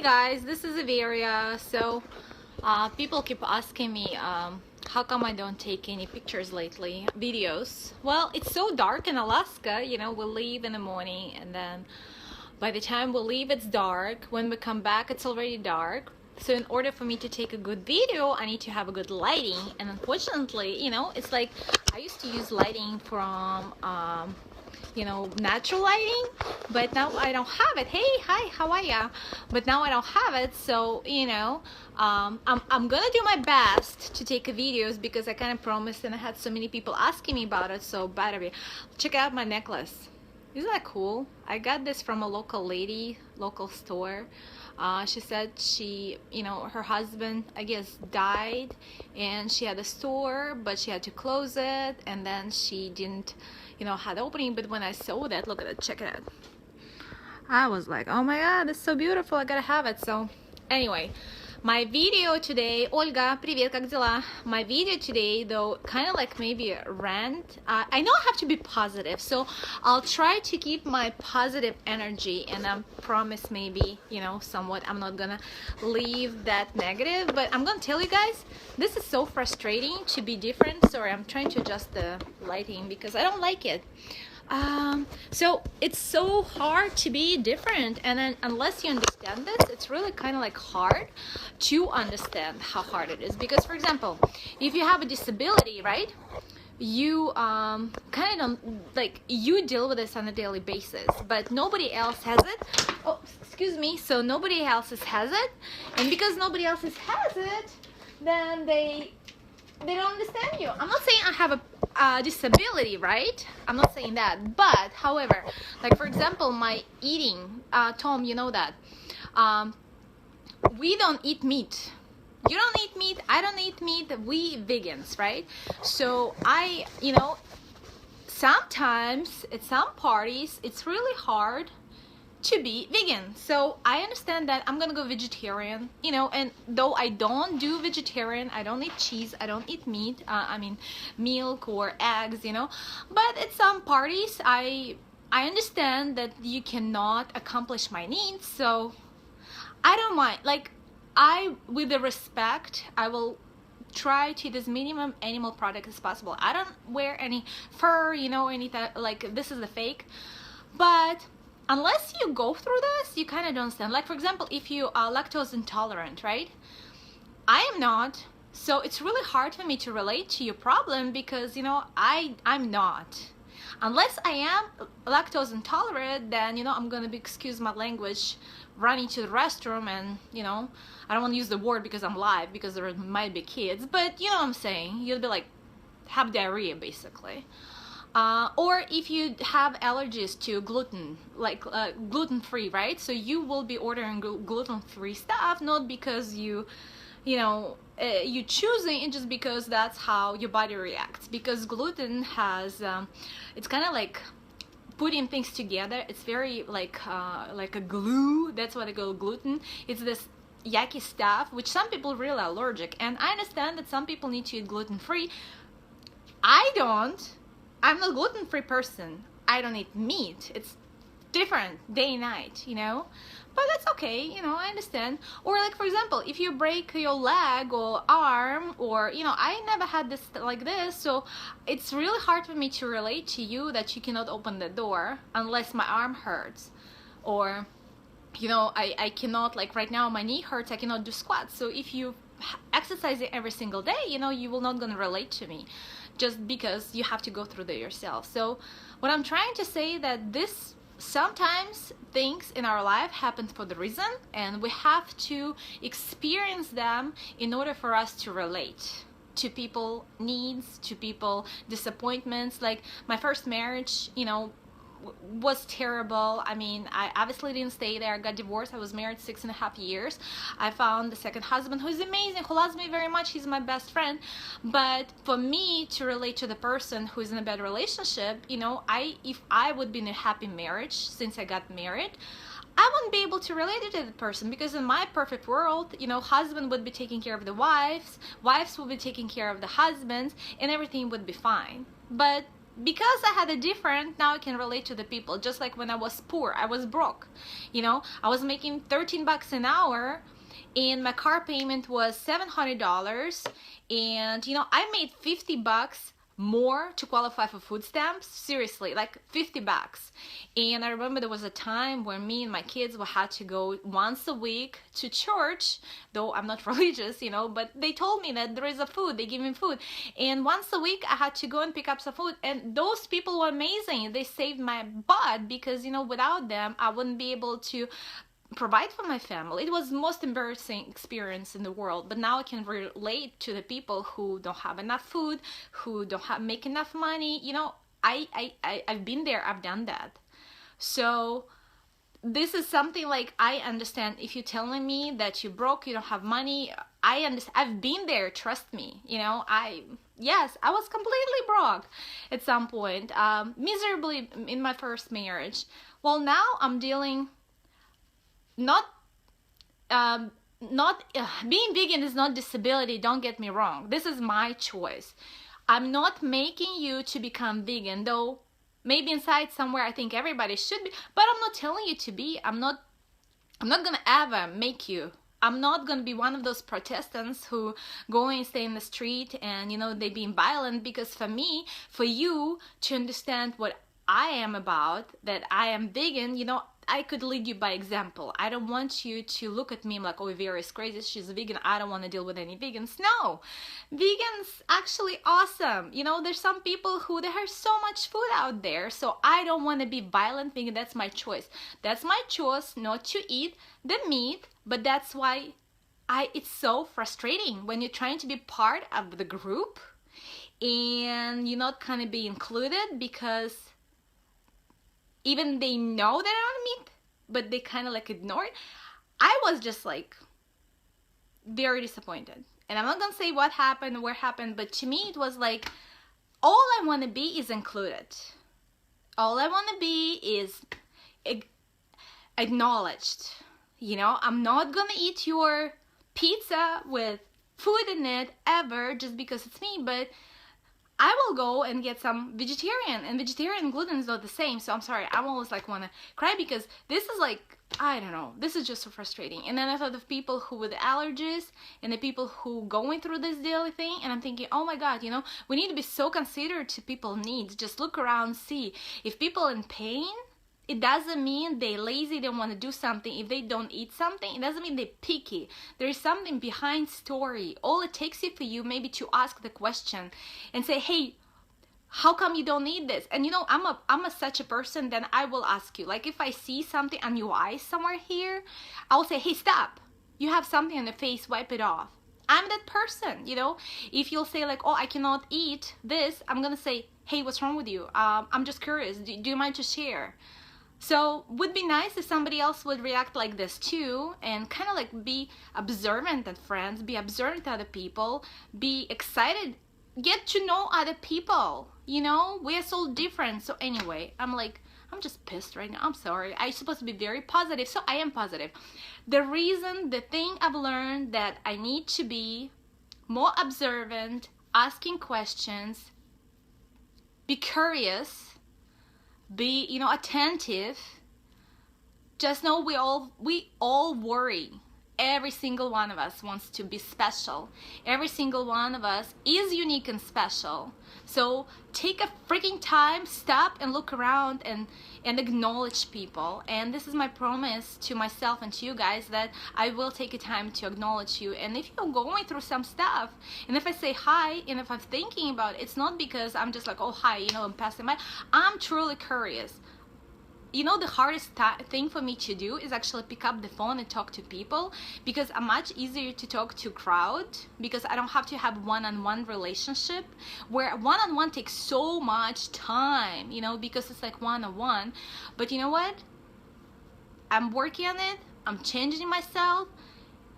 Hi guys, this is Averia. People keep asking me how come I don't take any pictures lately, videos. Well, it's so dark in Alaska, you know, we leave in the morning and then by the time we leave it's dark. When we come back it's already dark. So in order for me to take a good video, I need to have a good lighting, and unfortunately, you know, it's like I used to use lighting from you know, natural lighting, but now I don't have it. Hey, hi, how are ya? But now I don't have it, so you know, I'm gonna do my best to take videos because I kind of promised, and I had so many people asking me about it. So by the way, check out my necklace. Isn't that cool? I got this from a local lady, local store. She said you know, her husband, I guess, died, and she had a store, but she had to close it, and then she didn't, you know, had opening. But when I saw that, look at it, check it out. I was like, oh my god, it's so beautiful, I gotta have it. So anyway, my video today, Olga, привет, как дела? My video today, though, kind of like maybe a rant. I know I have to be positive, so I'll try to keep my positive energy, and I promise maybe, you know, somewhat I'm not gonna leave that negative, but I'm gonna tell you guys, this is so frustrating to be different. Sorry, I'm trying to adjust the lighting because I don't like it. So it's so hard to be different, and then unless you understand this, it's really kind of like hard to understand how hard it is. Because for example, if you have a disability, right, you kind of like, you deal with this on a daily basis, but nobody else has it. Oh, excuse me. So nobody else has it, and because nobody else has it, then they don't understand you. I'm not saying I have a disability, right? I'm not saying that, but however, like for example, my eating, Tom, you know that we don't eat meat. You don't eat meat, I don't eat meat, we vegans, right? So I, you know, sometimes at some parties it's really hard to be vegan. So I understand that I'm gonna go vegetarian, you know, and though I don't do vegetarian, I don't eat cheese, I don't eat meat, I mean milk or eggs, you know, but at some parties I understand that you cannot accomplish my needs, so I don't mind. Like, with the respect, I will try to eat as minimum animal product as possible. I don't wear any fur, you know, anything like this is the fake, but unless you go through this, you kind of don't understand. Like for example, if you are lactose intolerant, right? I am not, so it's really hard for me to relate to your problem because, you know, I'm not. Unless I am lactose intolerant, then, you know, I'm gonna be, excuse my language, running to the restroom, and, you know, I don't want to use the word because I'm live, because there might be kids, but you know what I'm saying, you'll be like, have diarrhea basically. Or if you have allergies to gluten, like gluten-free, right? So you will be ordering gluten-free stuff, not because you know, you choosing it, just because that's how your body reacts. Because gluten has, it's kind of like putting things together. It's very like a glue. That's what I call gluten. It's this yucky stuff, which some people really allergic. And I understand that some people need to eat gluten-free. I don't. I'm not a gluten-free person. I don't eat meat. It's different day and night, you know, but that's okay, you know, I understand. Or like for example, if you break your leg or arm, or you know, I never had this like this, so it's really hard for me to relate to you that you cannot open the door unless my arm hurts, or you know, I cannot, like right now my knee hurts, I cannot do squats. So if you exercise it every single day, you know, you will not gonna relate to me just because you have to go through that yourself. So what I'm trying to say, that this sometimes things in our life happen for the reason, and we have to experience them in order for us to relate to people needs, to people disappointments. Like my first marriage, you know, was terrible. I mean, I obviously didn't stay there. I got divorced. I was married 6.5 years. I found the second husband who's amazing, who loves me very much. He's my best friend. But for me to relate to the person who's in a bad relationship, you know, if I would be in a happy marriage since I got married, I wouldn't be able to relate to the person, because in my perfect world, you know, husband would be taking care of the wives would be taking care of the husbands, and everything would be fine. But because I had a different, now I can relate to the people. Just like when I was poor, I was broke, you know, I was making 13 bucks an hour and my car payment was $700, and you know, I made 50 bucks more to qualify for food stamps. Seriously, like 50 bucks. And I remember there was a time where me and my kids had to go once a week to church, though I'm not religious, you know, but they told me that there is a food, they give me food, and once a week I had to go and pick up some food, and those people were amazing. They saved my butt, because you know, without them I wouldn't be able to provide for my family. It was the most embarrassing experience in the world, but now I can relate to the people who don't have enough food, who don't make enough money. You know, I've been there, I've done that. So this is something like, I understand if you're telling me that you're broke, you don't have money, I understand. I've been there, trust me. You know, yes, I was completely broke at some point, miserably in my first marriage. Well, now I'm dealing being vegan is not disability, don't get me wrong. This is my choice. I'm not making you to become vegan, though maybe inside somewhere I think everybody should be, but I'm not telling you to be. I'm not gonna ever make you. I'm not gonna be one of those Protestants who go and stay in the street and, you know, they being violent, because for me, for you to understand what I am about, that I am vegan, you know, I could lead you by example. I don't want you to look at me and like, oh, Vera is crazy, she's a vegan, I don't want to deal with any vegans. No, vegans actually awesome. You know, there's some people who, there is so much food out there, so I don't want to be violent vegan. That's my choice. That's my choice not to eat the meat, but that's why it's so frustrating when you're trying to be part of the group and you're not kind of be included, because even they know they're on meat, but they kind of like ignore it. I was just like very disappointed, and I'm not gonna say what happened, where happened, but to me it was like, all I want to be is included. All I want to be is acknowledged. You know, I'm not gonna eat your pizza with food in it ever just because it's me, but I will go and get some vegetarian, and vegetarian and gluten is not the same. So I'm sorry, I almost like want to cry, because this is like, I don't know, this is just so frustrating. And then I thought of people who with allergies and the people who going through this daily thing, and I'm thinking, oh my God, you know, we need to be so considerate to people's needs. Just look around, see if people in pain. It doesn't mean they're lazy, they don't want to do something. If they don't eat something, it doesn't mean they're picky. There is something behind story. All it takes is for you maybe to ask the question and say, hey, how come you don't eat this? And you know, I'm such a person that I will ask you. Like if I see something on your eyes somewhere here, I will say, hey, stop. You have something on the face, wipe it off. I'm that person, you know. If you'll say like, oh, I cannot eat this, I'm gonna say, hey, what's wrong with you? I'm just curious. Do you mind to share? So would be nice if somebody else would react like this too, and kind of like be observant at friends, be observant to other people, be excited, get to know other people. You know, we are so different. So anyway, I'm just pissed right now. I'm sorry. I'm supposed to be very positive, so I am positive. The thing I've learned that I need to be more observant, asking questions, be curious, be, you know, attentive. Just know we all worry. Every single one of us wants to be special. Every single one of us is unique and special. So take a freaking time, stop and look around and acknowledge people. And this is my promise to myself and to you guys, that I will take a time to acknowledge you. And if you're going through some stuff, and if I say hi, and if I'm thinking about it, it's not because I'm just like, oh hi, you know, I'm passing by. I'm truly curious. You know, the hardest thing for me to do is actually pick up the phone and talk to people, because I'm much easier to talk to crowd, because I don't have to have one-on-one relationship, where one-on-one takes so much time, you know, because it's like one-on-one. But you know what? I'm working on it. I'm changing myself.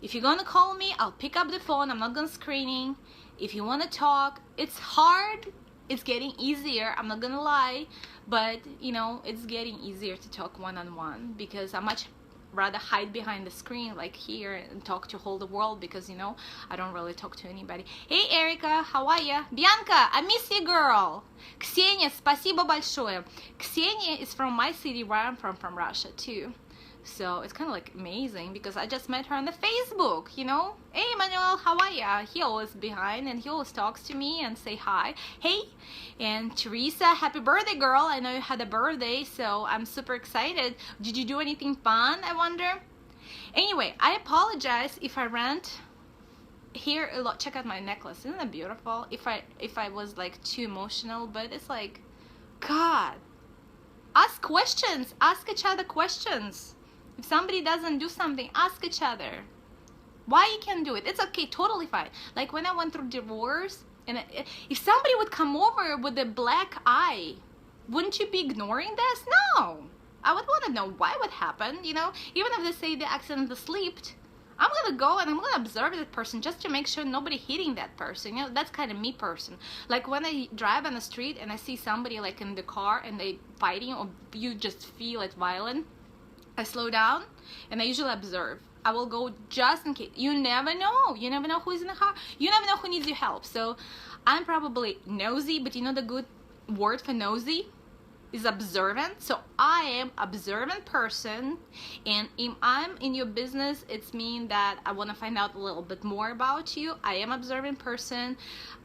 If you're gonna call me, I'll pick up the phone. I'm not gonna screening. If you want to talk, it's hard. It's getting easier, I'm not gonna lie, but you know, it's getting easier to talk one-on-one, because I'm much rather hide behind the screen like here and talk to whole the world, because you know I don't really talk to anybody. Hey Erica, how are ya? Bianca, I miss you, girl. Ksenia, спасибо большое. Ksenia is from my city where I'm from Russia too. So it's kind of like amazing because I just met her on the Facebook, you know. Hey Emmanuel, how are ya? He always behind and he always talks to me and say hi. Hey, and Teresa, happy birthday, girl. I know you had a birthday, so I'm super excited. Did you do anything fun, I wonder? Anyway, I apologize if I rant here a lot. Check out my necklace, isn't that beautiful? If I was like too emotional, but it's like, God, ask questions, ask each other questions. If somebody doesn't do something, ask each other why you can't do it. It's okay, totally fine. Like when I went through divorce, and if somebody would come over with a black eye, wouldn't you be ignoring this? No, I would want to know why what happened, you know. Even if they say they accidentally slept, I'm gonna go and I'm gonna observe that person just to make sure nobody hitting that person. You know, that's kind of me person. Like when I drive on the street and I see somebody like in the car and they fighting, or you just feel it violent, I slow down and I usually observe. I will go just in case. You never know. You never know who's in the car. You never know who needs your help. So I'm probably nosy, but you know the good word for nosy is observant. So I am observant person, and if I'm in your business, it's mean that I want to find out a little bit more about you. I am observant person.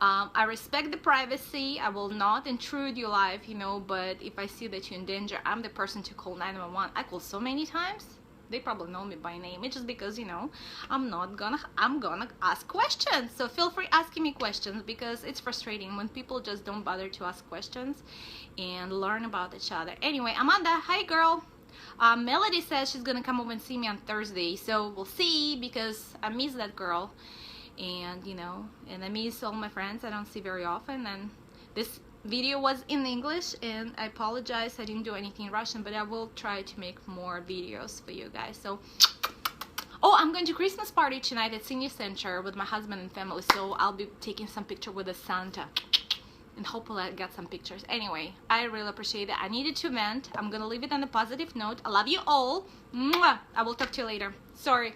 I respect the privacy. I will not intrude your life, you know, but if I see that you're in danger, I'm the person to call 911. I call so many times. They probably know me by name. It's just because, you know, I'm gonna ask questions. So feel free asking me questions, because it's frustrating when people just don't bother to ask questions and learn about each other. Anyway, Amanda, hi girl. Melody says she's gonna come over and see me on Thursday, so we'll see, because I miss that girl, and you know, and I miss all my friends I don't see very often. And this video was in English, and I apologize I didn't do anything in Russian, but I will try to make more videos for you guys. So, oh, I'm going to Christmas party tonight at Senior Center with my husband and family, so I'll be taking some picture with the Santa, and hopefully I get some pictures. Anyway, I really appreciate it. I needed to vent. I'm gonna leave it on a positive note. I love you all. Mwah! I will talk to you later. Sorry.